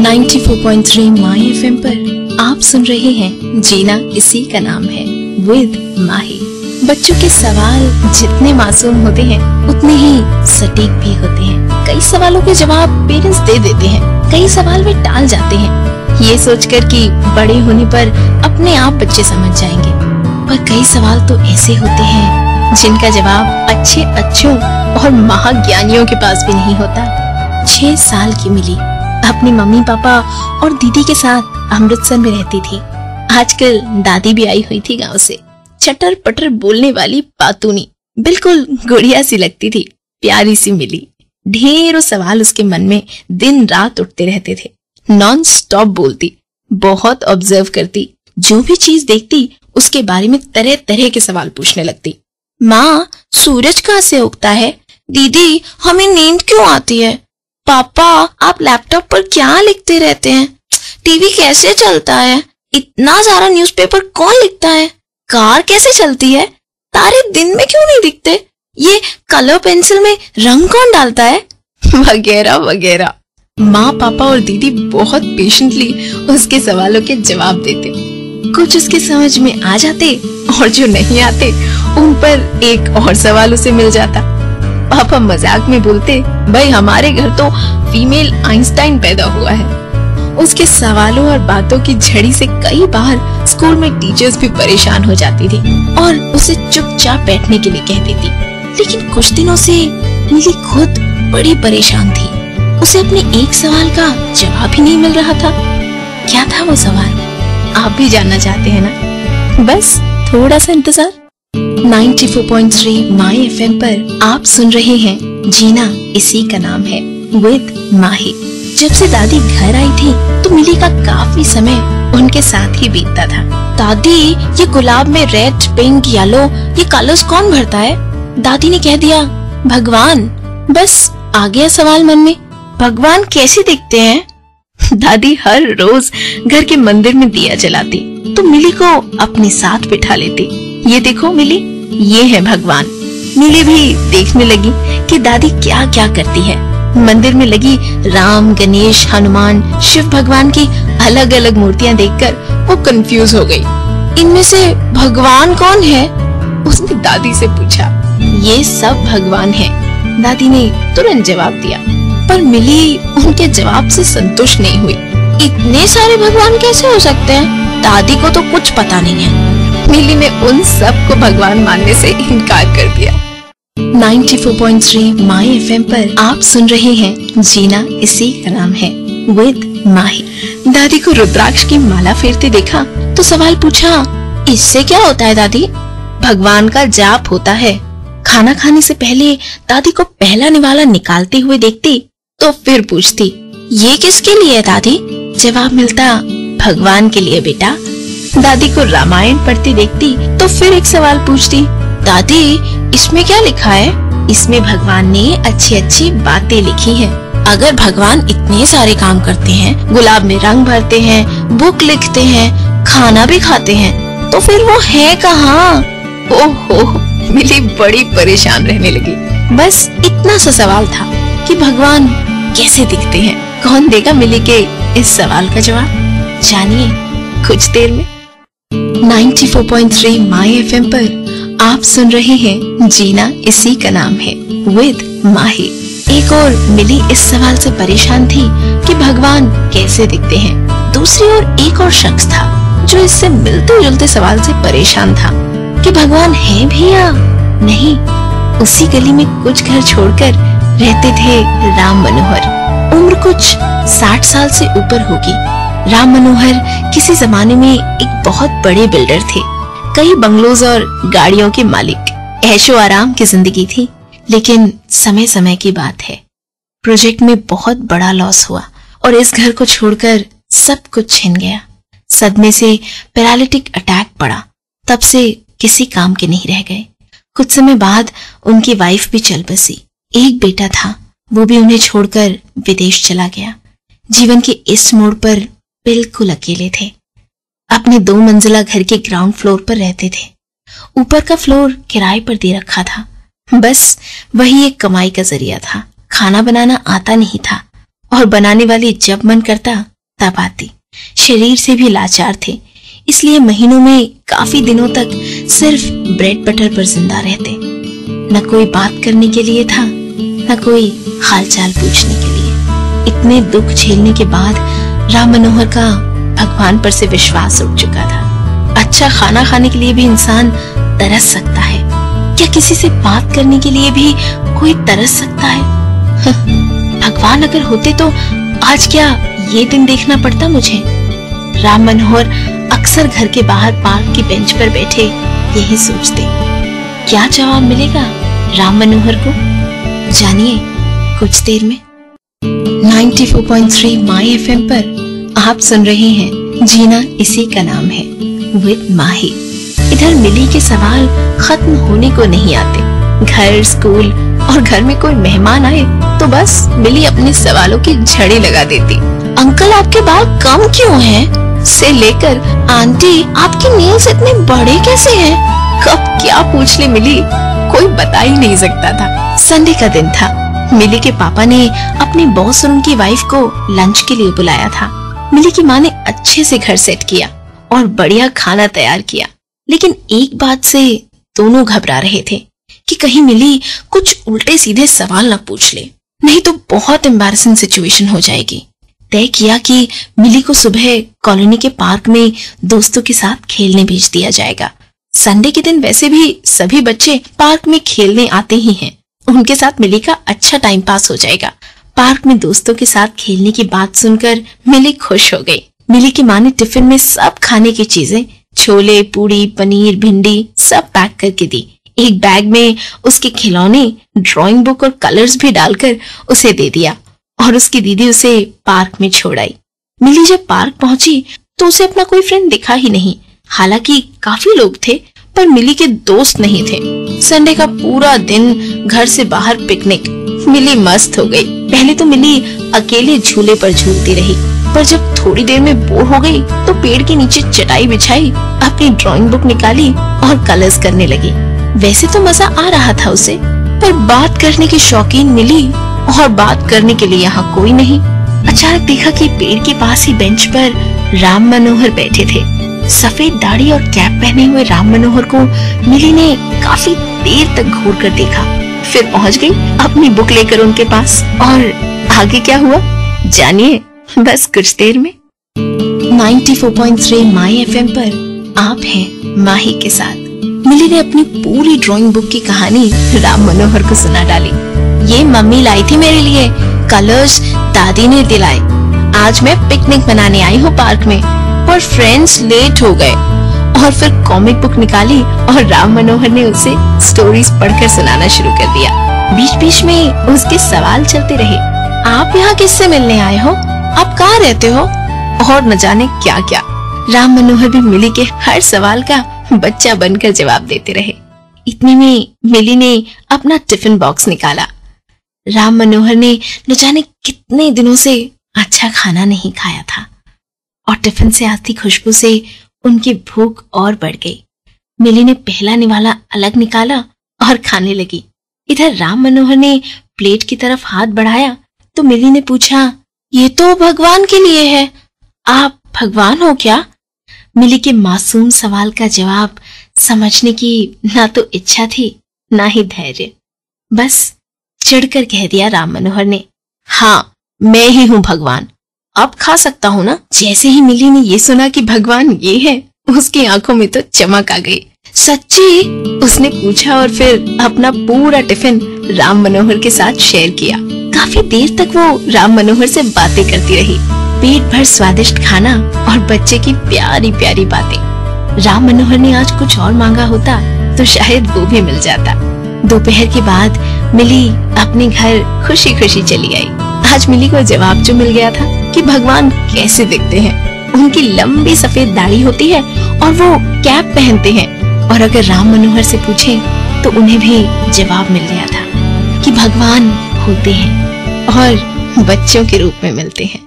94.3 my FM पर आप सुन रहे हैं जीना इसी का नाम है विद माही। बच्चों के सवाल जितने मासूम होते हैं उतने ही सटीक भी होते हैं। कई सवालों के जवाब पेरेंट्स दे देते हैं, कई सवाल वे टाल जाते हैं ये सोचकर कि बड़े होने पर अपने आप बच्चे समझ जाएंगे। पर कई सवाल तो ऐसे होते हैं जिनका जवाब अच्छों और महाज्ञानियों के पास भी नहीं होता। 6 साल की मिली अपने मम्मी पापा और दीदी के साथ अमृतसर में रहती थी। आजकल दादी भी आई हुई थी गांव से। चटर पटर बोलने वाली पातूनी, बिल्कुल गुड़िया सी लगती थी, प्यारी सी मिली। ढेरों सवाल उसके मन में दिन रात उठते रहते थे। नॉन स्टॉप बोलती, बहुत ऑब्जर्व करती, जो भी चीज देखती उसके बारे में तरह तरह के सवाल पूछने लगती। माँ, सूरज कहाँ से उगता है? दीदी, हमें नींद क्यों आती है? पापा, आप लैपटॉप पर क्या लिखते रहते हैं? टीवी कैसे चलता है? इतना सारा न्यूज़पेपर कौन लिखता है? कार कैसे चलती है? तारे दिन में क्यों नहीं दिखते? ये कलर पेंसिल में रंग कौन डालता है? वगैरह वगैरह। माँ, पापा और दीदी बहुत पेशेंटली उसके सवालों के जवाब देते। कुछ उसके समझ में आ जाते और जो नहीं आते उन पर एक और सवाल उसे मिल जाता। पापा मजाक में बोलते, भाई हमारे घर तो फीमेल आइंस्टाइन पैदा हुआ है। उसके सवालों और बातों की झड़ी से कई बार स्कूल में टीचर्स भी परेशान हो जाती थी और उसे चुपचाप बैठने के लिए कहती थी। लेकिन कुछ दिनों से मिली खुद बड़ी परेशान थी। उसे अपने एक सवाल का जवाब ही नहीं मिल रहा था। क्या था वो सवाल? आप भी जानना चाहते हैं ना? बस थोड़ा सा इंतजार। 94.3 माय एफएम पर आप सुन रहे हैं जीना इसी का नाम है विद माही। जब से दादी घर आई थी तो मिली का काफी समय उनके साथ ही बीतता था। दादी, ये गुलाब में रेड, पिंक, येलो ये कलर्स कौन भरता है? दादी ने कह दिया, भगवान। बस आ गया सवाल मन में, भगवान कैसे दिखते हैं? दादी हर रोज घर के मंदिर में दिया जलाती तो मिली को अपने साथ बिठा लेती। ये देखो मिली, ये है भगवान। मिली भी देखने लगी कि दादी क्या क्या करती है। मंदिर में लगी राम, गणेश, हनुमान, शिव भगवान की अलग अलग मूर्तियां देखकर वो कंफ्यूज हो गई। इनमें से भगवान कौन है? उसने दादी से पूछा। ये सब भगवान हैं, दादी ने तुरंत जवाब दिया। पर मिली उनके जवाब से संतुष्ट नहीं हुई। इतने सारे भगवान कैसे हो सकते हैं? दादी को तो कुछ पता नहीं है। मिली ने उन सब को भगवान मानने से इनकार कर दिया। 94.3 माय एफएम पर आप सुन रहे हैं जीना इसी का नाम है विद माही। दादी को रुद्राक्ष की माला फेरते देखा तो सवाल पूछा, इससे क्या होता है दादी? भगवान का जाप होता है। खाना खाने से पहले दादी को पहला निवाला निकालते हुए देखती तो फिर पूछती, ये किसके लिए है दादी? जवाब मिलता, भगवान के लिए बेटा। दादी को रामायण पढ़ती देखती तो फिर एक सवाल पूछती, दादी इसमें क्या लिखा है? इसमें भगवान ने अच्छी अच्छी बातें लिखी हैं। अगर भगवान इतने सारे काम करते हैं, गुलाब में रंग भरते हैं, बुक लिखते हैं, खाना भी खाते हैं, तो फिर वो है कहाँ? ओहो, मिली बड़ी परेशान रहने लगी। बस इतना सा सवाल था कि भगवान कैसे दिखते हैं। कौन देगा मिली के इस सवाल का जवाब? जानिए कुछ देर में। 94.3 माय एफएम पर आप सुन रहे हैं जीना इसी का नाम है विद माही। एक और मिली इस सवाल से परेशान थी कि भगवान कैसे दिखते हैं। दूसरी ओर एक और शख्स था जो इससे मिलते जुलते सवाल से परेशान था कि भगवान है भी या नहीं। उसी गली में कुछ घर छोड़कर रहते थे राम मनोहर। उम्र कुछ 60 साल से ऊपर होगी। राम मनोहर किसी जमाने में एक बहुत बड़े बिल्डर थे। कई बंगलोज और गाड़ियों के मालिक। ऐशो आराम की जिंदगी थी। लेकिन समय समय की बात है, प्रोजेक्ट में बहुत बड़ा लॉस हुआ और इस घर को छोड़कर सब कुछ छिन गया। सदमे से पैरालिटिक अटैक पड़ा। तब से किसी काम के नहीं रह गए। कुछ समय बाद उनकी वाइफ भी चल बसी। एक बेटा था, वो भी उन्हें छोड़कर विदेश चला गया। जीवन के इस मोड़ पर बिल्कुल अकेले थे। अपने 2 मंजिला घर के ग्राउंड फ्लोर पर रहते थे। ऊपर का फ्लोर किराए पर दे रखा था। बस वही एक कमाई का जरिया था। खाना बनाना आता नहीं था और बनाने वाली जब मन करता तब आती। शरीर से भी लाचार थे, इसलिए महीनों में काफी दिनों तक सिर्फ ब्रेड बटर पर जिंदा रहते। न कोई बात करने के लिए था, न कोई हालचाल पूछने के लिए। इतने दुख झेलने के बाद राम मनोहर का भगवान पर से विश्वास उठ चुका था। अच्छा खाना खाने के लिए भी इंसान तरस सकता है, क्या किसी से बात करने के लिए भी कोई तरस सकता है? भगवान अगर होते तो आज क्या ये दिन देखना पड़ता मुझे? राम मनोहर अक्सर घर के बाहर पार्क की बेंच पर बैठे यही सोचते। क्या जवाब मिलेगा राम मनोहर को? जानिए कुछ देर में। 94.3 माई FM पर आप सुन रहे हैं जीना इसी का नाम है विद माही। इधर मिली के सवाल खत्म होने को नहीं आते। घर, स्कूल और घर में कोई मेहमान आए तो बस मिली अपने सवालों की झड़ी लगा देती। अंकल आपके बाल कम क्यों हैं? से लेकर आंटी आपके नेल्स इतने बड़े कैसे हैं? कब क्या पूछ ले मिली, कोई बता ही नहीं सकता था। संडे का दिन था। मिली के पापा ने अपने बॉस और उनकी वाइफ को लंच के लिए बुलाया था। मिली की माँ ने अच्छे से घर सेट किया और बढ़िया खाना तैयार किया, लेकिन एक बात से दोनों घबरा रहे थे कि कहीं मिली कुछ उल्टे सीधे सवाल ना पूछ ले, नहीं तो बहुत एम्बैरेसिंग सिचुएशन हो जाएगी। तय किया कि मिली को सुबह कॉलोनी के पार्क में दोस्तों के साथ खेलने भेज दिया जाएगा। संडे के दिन वैसे भी सभी बच्चे पार्क में खेलने आते ही हैं, उनके साथ मिली का अच्छा टाइम पास हो जाएगा। पार्क में दोस्तों के साथ खेलने की बात सुनकर मिली खुश हो गई। मिली की माँ ने टिफिन में सब खाने की चीजें, छोले, पूड़ी, पनीर, भिंडी सब पैक करके दी। एक बैग में उसके खिलौने, ड्राइंग बुक और कलर्स भी डालकर उसे दे दिया और उसकी दीदी उसे पार्क में छोड़ आई। मिली जब पार्क पहुंची तो उसे अपना कोई फ्रेंड दिखा ही नहीं। हालांकि काफी लोग थे पर मिली के दोस्त नहीं थे। संडे का पूरा दिन घर से बाहर पिकनिक। मिली मस्त हो गई। पहले तो मिली अकेले झूले पर झूलती रही, पर जब थोड़ी देर में बोर हो गई तो पेड़ के नीचे चटाई बिछाई, अपनी ड्राइंग बुक निकाली और कलर्स करने लगी। वैसे तो मजा आ रहा था उसे, पर बात करने की शौकीन मिली और बात करने के लिए यहाँ कोई नहीं। अचानक देखा कि पेड़ के पास ही बेंच पर राम मनोहर बैठे थे। सफेद दाढ़ी और कैप पहने हुए राम मनोहर को मिली ने काफी देर तक घूर कर देखा, फिर पहुंच गई अपनी बुक लेकर उनके पास। और आगे क्या हुआ जानिए बस कुछ देर में। 94.3 माई FM पर आप हैं माही के साथ। मिली ने अपनी पूरी ड्राइंग बुक की कहानी राम मनोहर को सुना डाली। ये मम्मी लाई थी मेरे लिए, कलर्स दादी ने दिलाए। आज मैं पिकनिक मनाने आई हूँ पार्क में, पर फ्रेंड्स लेट हो गए। और फिर कॉमिक बुक निकाली और राम मनोहर ने उसे स्टोरीज पढ़कर सुनाना शुरू कर दिया। बीच बीच में उसके सवाल चलते रहे। आप यहाँ किससे मिलने आए हो? आप कहाँ रहते हो? और न जाने क्या क्या। राम मनोहर भी मिली के हर सवाल का बच्चा बनकर जवाब देते रहे। इतने में मिली ने अपना टिफिन बॉक्स निकाला। राम मनोहर ने न जाने कितने दिनों से अच्छा खाना नहीं खाया था और टिफिन से आती खुशबू से उनकी भूख और बढ़ गई। मिली ने पहला निवाला अलग निकाला और खाने लगी। इधर राम मनोहर ने प्लेट की तरफ हाथ बढ़ाया तो मिली ने पूछा, ये तो भगवान के लिए है, आप भगवान हो क्या? मिली के मासूम सवाल का जवाब समझने की ना तो इच्छा थी ना ही धैर्य। बस चिढ़कर कह दिया राम मनोहर ने, हाँ मैं ही हूँ भगवान, अब खा सकता हूँ ना? जैसे ही मिली ने ये सुना कि भगवान ये है, उसकी आंखों में तो चमक आ गई। सच्ची? उसने पूछा और फिर अपना पूरा टिफिन राम मनोहर के साथ शेयर किया। काफी देर तक वो राम मनोहर से बातें करती रही। पेट भर स्वादिष्ट खाना और बच्चे की प्यारी प्यारी बातें। राम मनोहर ने आज कुछ और मांगा होता तो शायद वो भी मिल जाता। दोपहर के बाद मिली अपने घर खुशी खुशी चली आई। आज मिली को जवाब जो मिल गया था कि भगवान कैसे दिखते हैं। उनकी लंबी सफेद दाढ़ी होती है और वो कैप पहनते हैं, और अगर राम मनोहर से पूछे तो उन्हें भी जवाब मिल गया था कि भगवान होते हैं और बच्चों के रूप में मिलते हैं।